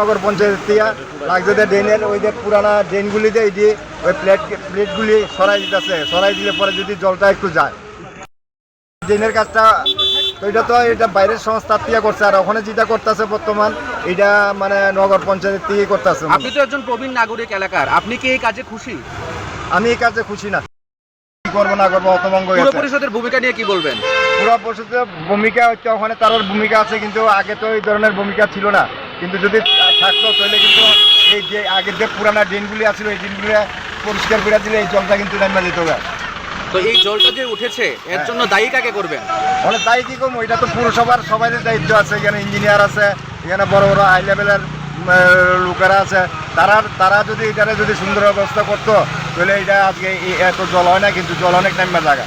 নগর পঞ্চায়েত থেকে লাগছে যে ড্রেনের ওই যে পুরানা ড্রেনগুলি দিয়ে এই যে ওই প্লেটগুলি সরাই দিতেছে, সরাই দিলে পরে যদি জলটা একটু যায় ড্রেনের কাজটা, তো এটা বাইরের সংস্থার থেকে করছে। আর ওখানে যেটা করতেছে বর্তমান এটা মানে নগর পঞ্চায়েত থেকে করতেছে। আপনি তো একজন প্রবীণ নাগরিক এলাকার, আপনি কি এই কাজে খুশি? আমি এই কাজে খুশি না, কি করবো না করবো হতভঙ্গ হয়ে পুর গেছে। পরিষদের ভূমিকা নিয়ে কি বলবেন? পুরো পরিষদের ভূমিকা হচ্ছে ওখানে তার ভূমিকা আছে, কিন্তু আগে তো এই ধরনের ভূমিকা ছিল না। কিন্তু যদি থাকতো তাহলে কিন্তু এই যে আগের যে পুরানা ড্রেনগুলি আছিল এই ড্রেনগুলি পরিষ্কার করে দিলে এই জলটা কিন্তু নামা যেত। তো এই জলটা যে উঠেছে এর জন্য দায়ী কাকে করবেন? অনেক দায়ী কি কম, এটা তো পুরসভার সবারই দায়িত্ব আছে। এখানে ইঞ্জিনিয়ার আছে, এখানে বড় বড় হাই লেভেলের লোকেরা আছে, তারা যদি এটারে যদি সুন্দর ব্যবস্থা করতো তাহলে এটা আজকে এত জল হয় না, কিন্তু জল অনেক নামা জায়গা।